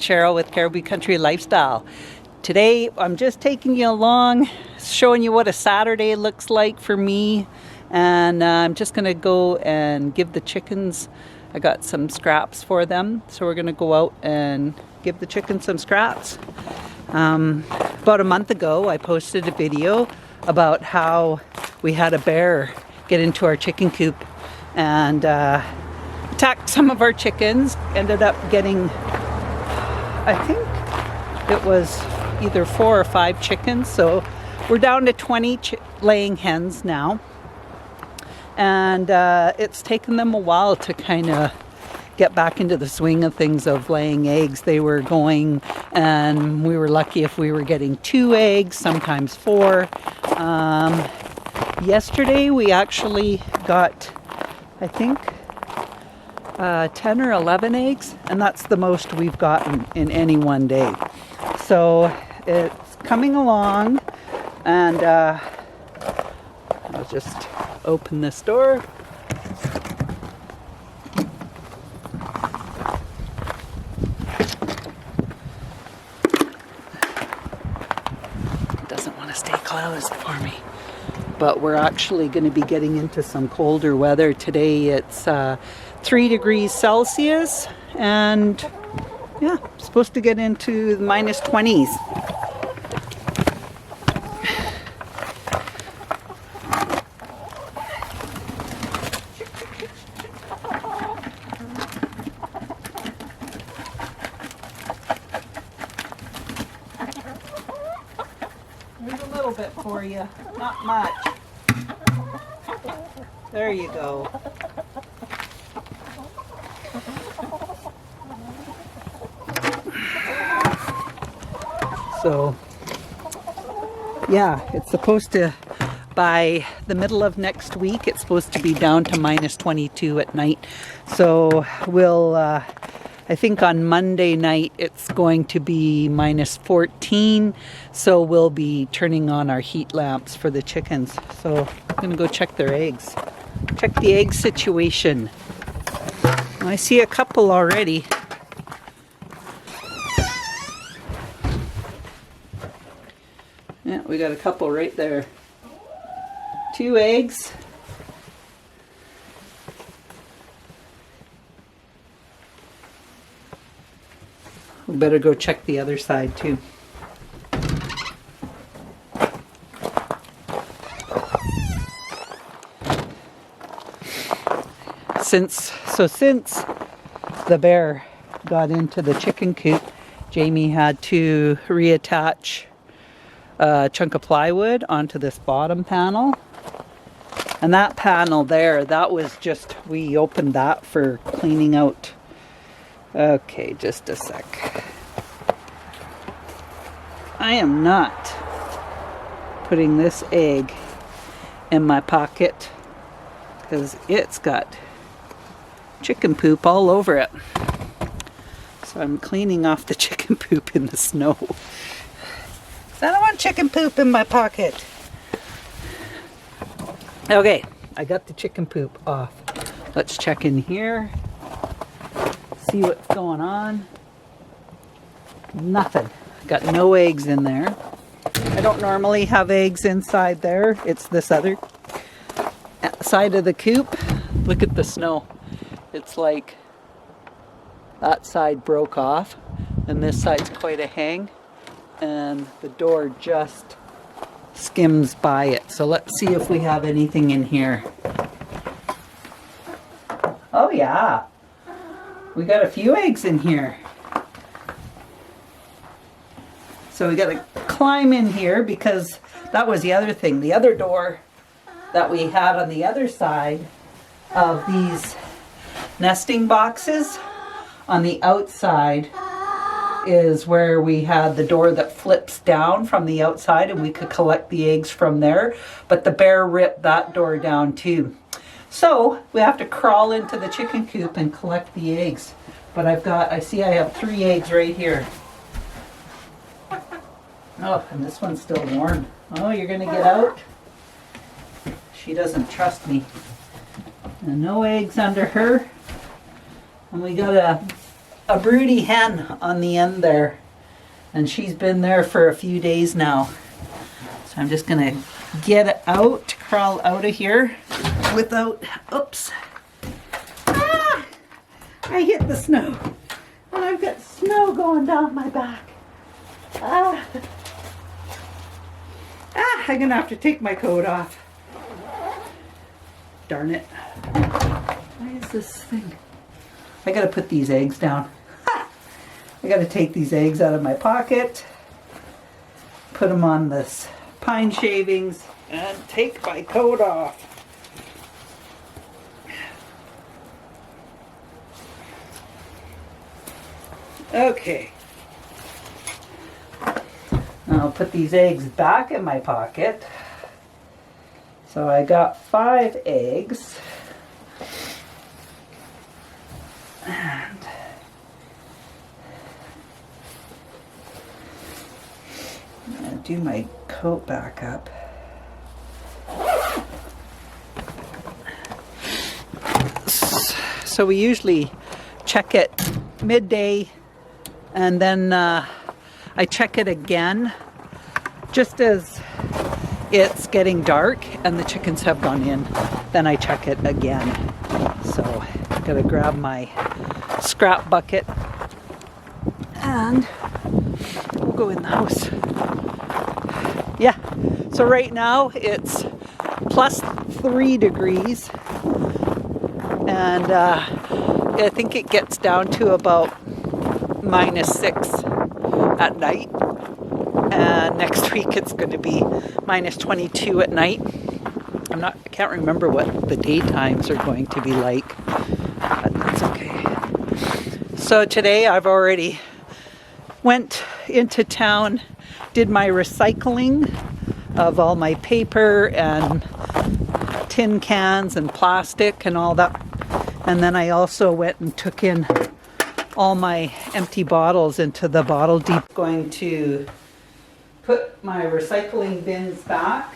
Cheryl with Caribou Country Lifestyle. Today I'm just taking you along, showing you what a Saturday looks like for me, and I'm just going to go and give the chickens, I got some scraps for them, so we're going to go out and give the chickens some scraps. About a month ago I posted a video about how we had a bear get into our chicken coop and attacked some of our chickens. Ended up getting, I think it was either 4 or 5 chickens, so we're down to 20 laying hens now, and it's taken them a while to kind of get back into the swing of things of laying eggs. They were going, and we were lucky if we were getting 2 eggs, sometimes 4. Yesterday we actually got, I think, 10 or 11 eggs, and that's the most we've gotten in any one day. So it's coming along, and I'll just open this door. It doesn't want to stay closed for me. But we're actually going to be getting into some colder weather. Today it's 3 degrees Celsius, and yeah, supposed to get into the minus 20s. There's a little bit for you, not much. There you go. So, yeah, it's supposed to, by the middle of next week, it's supposed to be down to minus 22 at night. So we'll, I think on Monday night it's going to be minus 14. So we'll be turning on our heat lamps for the chickens. So I'm gonna go check their eggs. Check the egg situation. I see a couple already. Yeah, we got a couple right there. 2 eggs. We better go check the other side too. Since the bear got into the chicken coop, Jamie had to reattach a chunk of plywood onto this bottom panel. And that panel there, that was just, we opened that for cleaning out. Okay, just a sec. I am not putting this egg in my pocket because it's got chicken poop all over it. So I'm cleaning off the chicken poop in the snow. I don't want chicken poop in my pocket. Okay, I got the chicken poop off. Let's check in here. See what's going on. Nothing. Got no eggs in there. I don't normally have eggs inside there. It's this other side of the coop. Look at the snow. It's like that side broke off and this side's quite a hang, and the door just skims by it. So let's see if we have anything in here. Oh yeah, we got a few eggs in here. So we got to climb in here because that was the other thing. The other door that we had on the other side of these nesting boxes, on the outside is where we had the door that flips down from the outside, and we could collect the eggs from there. But the bear ripped that door down too. So we have to crawl into the chicken coop and collect the eggs. But I see I have 3 eggs right here. Oh, and this one's still warm. Oh, you're gonna get out? She doesn't trust me. And no eggs under her. And we got a a broody hen on the end there, and she's been there for a few days now. So I'm just gonna get out, crawl out of here without, oops. Ah! I hit the snow, and I've got snow going down my back. Ah! Ah, I'm gonna have to take my coat off. Darn it. Why is this thing? I gotta put these eggs down. Ha! I gotta take these eggs out of my pocket, put them on this pine shavings, and take my coat off. Okay. I'll put these eggs back in my pocket. So I got 5 eggs. And I'm going to do my coat back up. So we usually check it midday, and then I check it again just as it's getting dark and the chickens have gone in. Then I check it again. So I'm gonna grab my scrap bucket and we'll go in the house. Yeah, so right now it's plus 3 degrees, and I think it gets down to about -6 at night, and next week it's going to be -22 at night. I can't remember what the daytimes are going to be like, but that's okay. So today I've already went into town, did my recycling of all my paper and tin cans and plastic and all that, and then I also went and took in all my empty bottles into the bottle depot. Going to put my recycling bins back.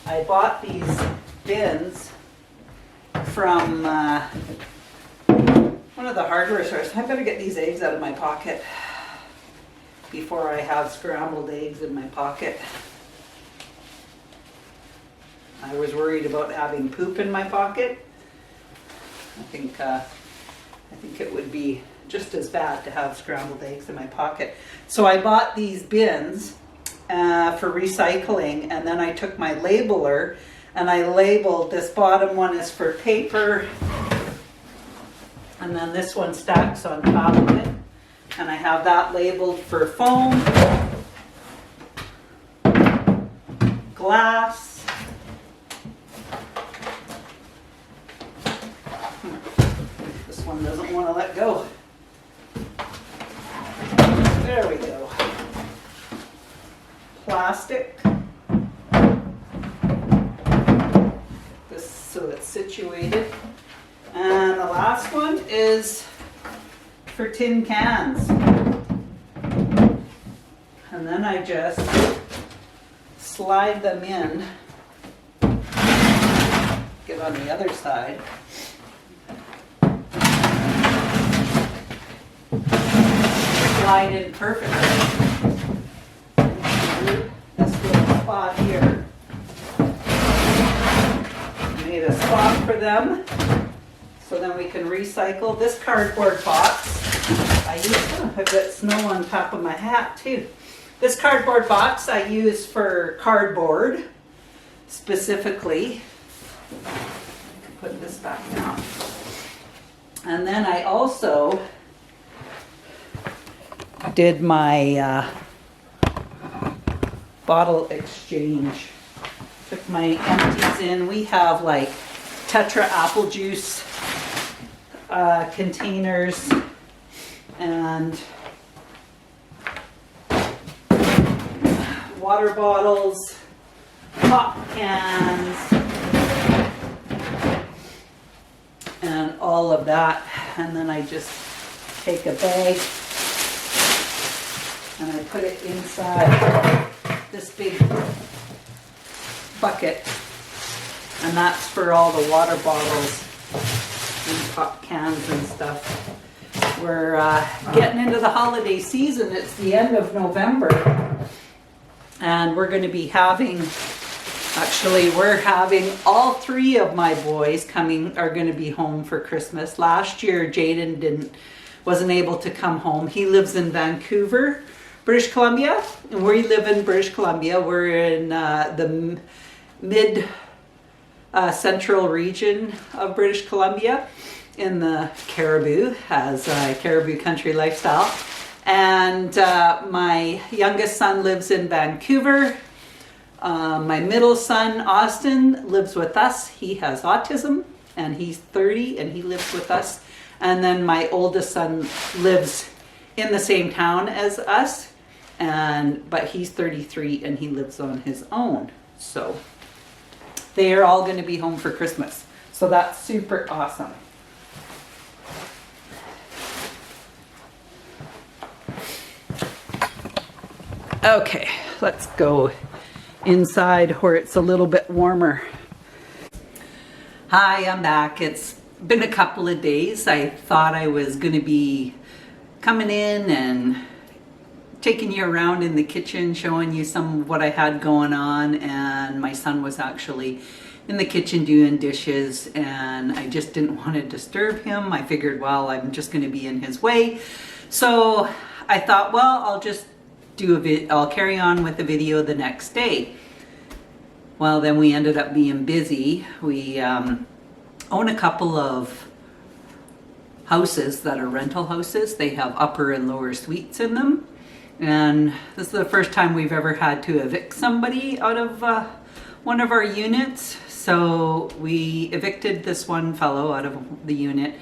I bought these bins from one of the hardware stores. I better get these eggs out of my pocket before I have scrambled eggs in my pocket. I was worried about having poop in my pocket. I think it would be just as bad to have scrambled eggs in my pocket. So I bought these bins for recycling, and then I took my labeler and I labeled this bottom one is for paper, and then this one stacks on top of it, and I have that labeled for foam, glass, one doesn't want to let go. There we go. Plastic. This so it's situated. And the last one is for tin cans. And then I just slide them in. Get on the other side. Slide in perfectly. This little spot here. Made a spot for them, so then we can recycle this cardboard box. I've got snow on top of my hat too. This cardboard box I use for cardboard specifically. I can put this back now. And then I also did my bottle exchange. Took my empties in. We have like Tetra apple juice containers and water bottles, pop cans, and all of that. And then I just take a bag and I put it inside this big bucket, and that's for all the water bottles and pop cans and stuff. We're getting into the holiday season. It's the end of November, and we're going to be having, actually we're having all three of my boys are going to be home for Christmas. Last year Jaden wasn't able to come home. He lives in Vancouver, British Columbia, and we live in British Columbia. We're in the mid central region of British Columbia in the Caribou, as Caribou country lifestyle. And my youngest son lives in Vancouver. My middle son, Austin, lives with us. He has autism and he's 30 and he lives with us. And then my oldest son lives in the same town as us, but he's 33 and he lives on his own. So they are all going to be home for Christmas. So that's super awesome. Okay, let's go inside where it's a little bit warmer. Hi, I'm back. It's been a couple of days. I thought I was going to be coming in and taking you around in the kitchen, showing you some of what I had going on, and my son was actually in the kitchen doing dishes, and I just didn't want to disturb him. I figured, well, I'm just going to be in his way. So I thought, well, I'll carry on with the video the next day. Well, then we ended up being busy. We own a couple of houses that are rental houses. They have upper and lower suites in them. And this is the first time we've ever had to evict somebody out of one of our units. So we evicted this one fellow out of the unit.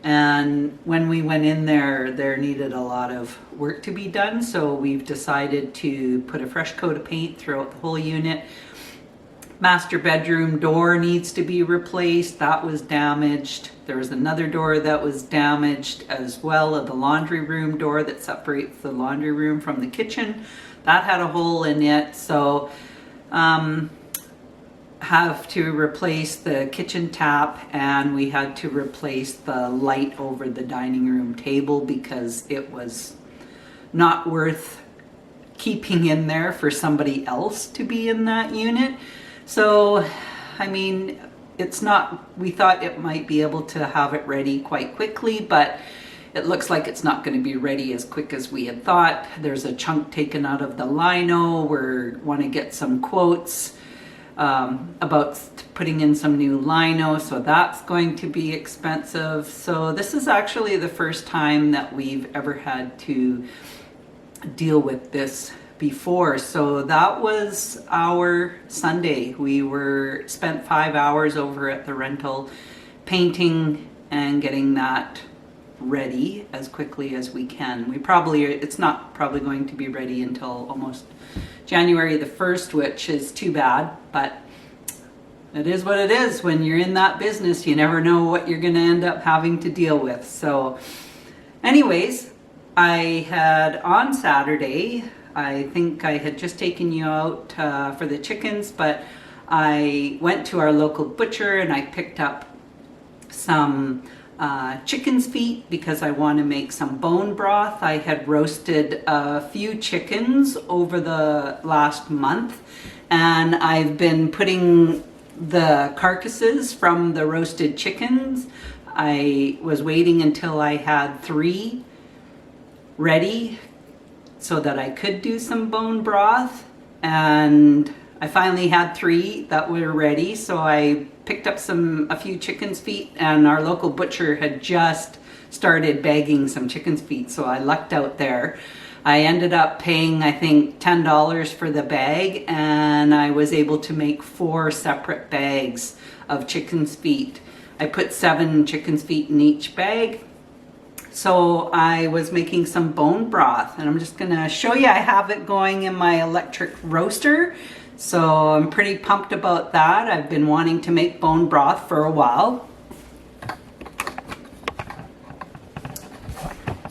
And when we went in there needed a lot of work to be done. So we've decided to put a fresh coat of paint throughout the whole unit. Master bedroom door needs to be replaced. That was damaged. There was another door that was damaged as well, of the laundry room door that separates the laundry room from the kitchen. That had a hole in it. So have to replace the kitchen tap, and we had to replace the light over the dining room table because it was not worth keeping in there for somebody else to be in that unit. So, I mean, we thought it might be able to have it ready quite quickly, but it looks like it's not going to be ready as quick as we had thought. There's a chunk taken out of the lino. We want to get some quotes about putting in some new lino, so that's going to be expensive. So this is actually the first time that we've ever had to deal with this before. So that was our Sunday. We spent 5 hours over at the rental painting and getting that ready as quickly as we can. It's not probably going to be ready until almost January the 1st, which is too bad, but it is what it is. When you're in that business, you never know what you're going to end up having to deal with. So anyways, I had on Saturday, I think I had just taken you out for the chickens, but I went to our local butcher and I picked up some chicken's feet because I want to make some bone broth. I had roasted a few chickens over the last month, and I've been putting the carcasses from the roasted chickens. I was waiting until I had 3 ready so that I could do some bone broth, and I finally had 3 that were ready. So I picked up a few chicken's feet, and our local butcher had just started bagging some chicken's feet, so I lucked out there. I ended up paying, I think, $10 for the bag, and I was able to make 4 separate bags of chicken's feet. I put 7 chicken's feet in each bag. So I was making some bone broth, and I'm just gonna show you. I have it going in my electric roaster, so I'm pretty pumped about that. I've been wanting to make bone broth for a while.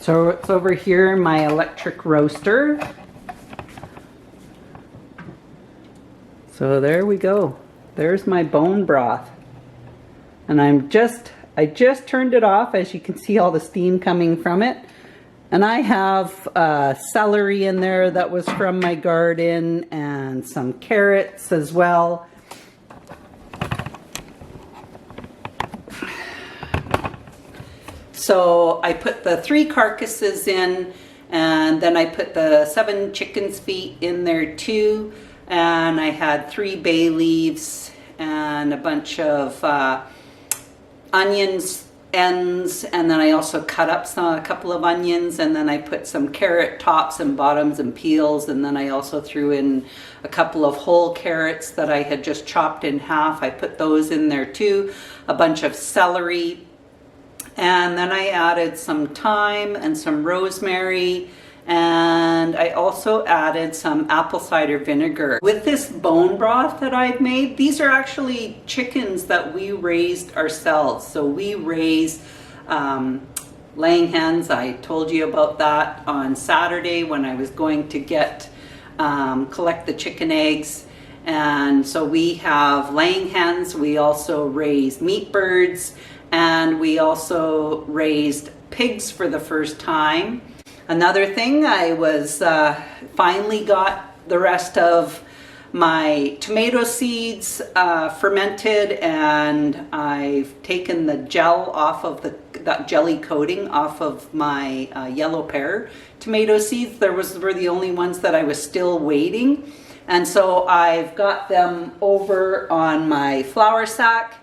So it's over here in my electric roaster. So there we go. There's my bone broth. And I'm just I just turned it off. As you can see, all the steam coming from it. And I have celery in there that was from my garden, and some carrots as well. So I put the 3 carcasses in, and then I put the 7 chicken's feet in there too. And I had 3 bay leaves and a bunch of onions ends, and then I also cut up a couple of onions, and then I put some carrot tops and bottoms and peels, and then I also threw in a couple of whole carrots that I had just chopped in half. I put those in there too, a bunch of celery, and then I added some thyme and some rosemary, and I also added some apple cider vinegar. With this bone broth that I've made, these are actually chickens that we raised ourselves. So we raise laying hens. I told you about that on Saturday when I was going to collect the chicken eggs. And so we have laying hens. We also raise meat birds, and we also raised pigs for the first time. Another thing, I was finally got the rest of my tomato seeds fermented, and I've taken the gel off of that jelly coating off of my yellow pear tomato seeds. Were the only ones that I was still waiting, and so I've got them over on my flour sack,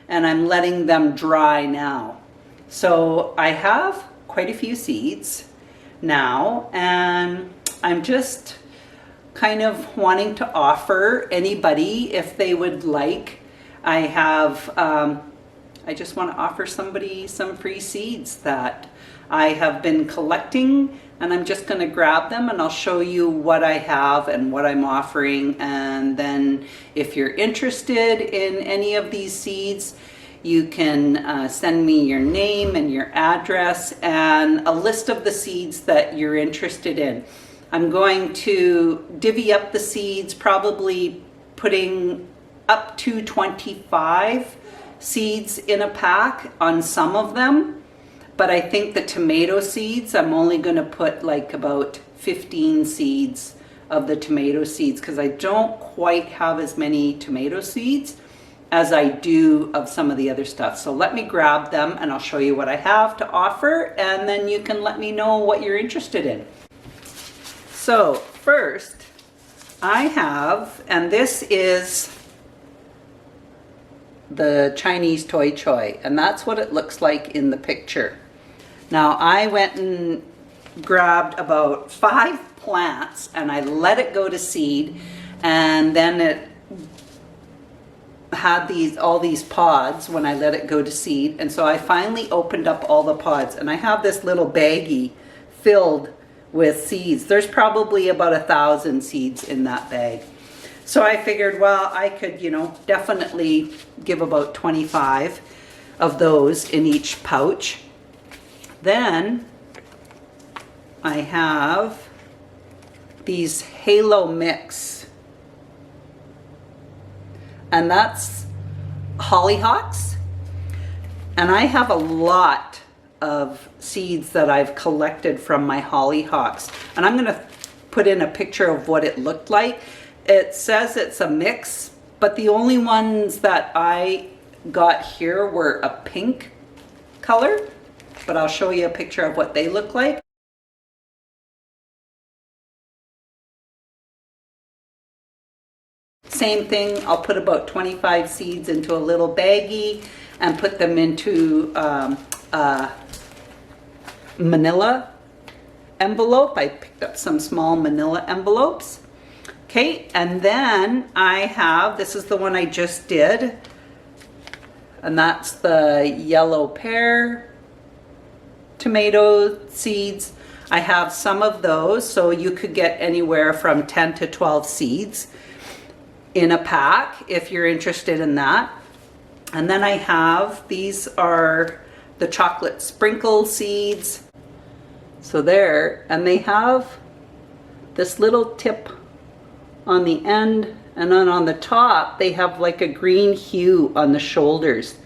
and I'm letting them dry now. So I have quite a few seeds now, and I'm just kind of wanting to offer anybody if they would like. I just want to offer somebody some free seeds that I have been collecting, and I'm just going to grab them and I'll show you what I have and what I'm offering. And then if you're interested in any of these seeds, you can send me your name and your address and a list of the seeds that you're interested in. I'm going to divvy up the seeds, probably putting up to 25 seeds in a pack on some of them. But I think the tomato seeds, I'm only going to put like about 15 seeds of the tomato seeds, because I don't quite have as many tomato seeds as I do of some of the other stuff. So let me grab them and I'll show you what I have to offer, and then you can let me know what you're interested in. So first I have, and this is the Chinese Toi Choy, and that's what it looks like in the picture. Now I went and grabbed about 5 plants and I let it go to seed, and then it had all these pods when I let it go to seed. And so I finally opened up all the pods, and I have this little baggie filled with seeds. There's probably about 1,000 seeds in that bag. So I figured, well, I could, definitely give about 25 of those in each pouch. Then I have these Halo Mix, and that's hollyhocks. And I have a lot of seeds that I've collected from my hollyhocks, and I'm going to put in a picture of what it looked like. It says it's a mix, but the only ones that I got here were a pink color, but I'll show you a picture of what they look like. Same thing, I'll put about 25 seeds into a little baggie and put them into a manila envelope. I picked up some small manila envelopes. Okay, and then I have, this is the one I just did, and that's the yellow pear tomato seeds. I have some of those, so you could get anywhere from 10 to 12 seeds in a pack if you're interested in that. And then I have, these are the chocolate sprinkle seeds. So there, and they have this little tip on the end, and then on the top they have like a green hue on the shoulders.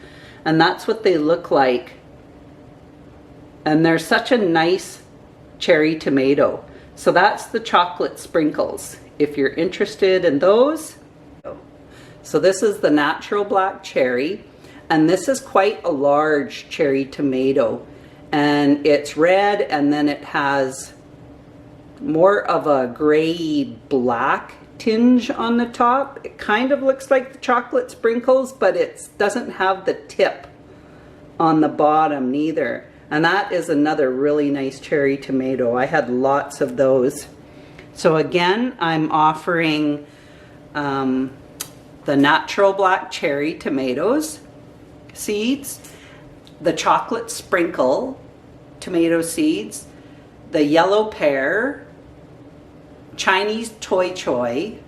and that's what they look like. And they're such a nice cherry tomato. So that's the chocolate sprinkles, if you're interested in those. So this is the natural black cherry, and this is quite a large cherry tomato, and it's red, and then it has more of a gray black tinge on the top. It kind of looks like the chocolate sprinkles, but it doesn't have the tip on the bottom neither. And that is another really nice cherry tomato. I had lots of those. So again, I'm offering the natural black cherry tomatoes seeds, the chocolate sprinkle tomato seeds, the yellow pear, Chinese Toi Choy,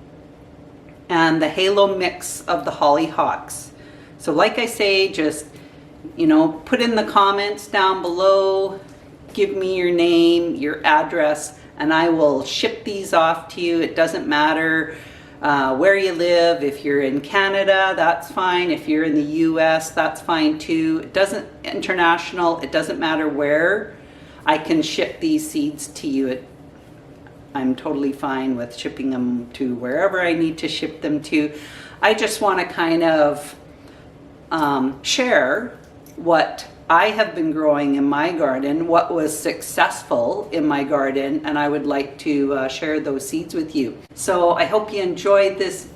and the halo mix of the hollyhocks. So like I say, just, you know, put in the comments down below, give me your name, your address, and I will ship these off to you. It doesn't matter where you live. If you're in Canada, that's fine. If you're in the US, that's fine too. It doesn't, international, it doesn't matter where. I can ship these seeds to you. I'm totally fine with shipping them to wherever I need to ship them to. I just want to kind of share what I have been growing in my garden, what was successful in my garden, and I would like to share those seeds with you. So I hope you enjoyed this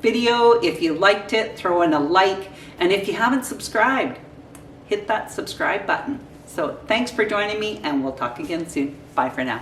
video. If you liked it, throw in a like, and if you haven't subscribed, hit that subscribe button. So thanks for joining me, and we'll talk again soon. Bye for now.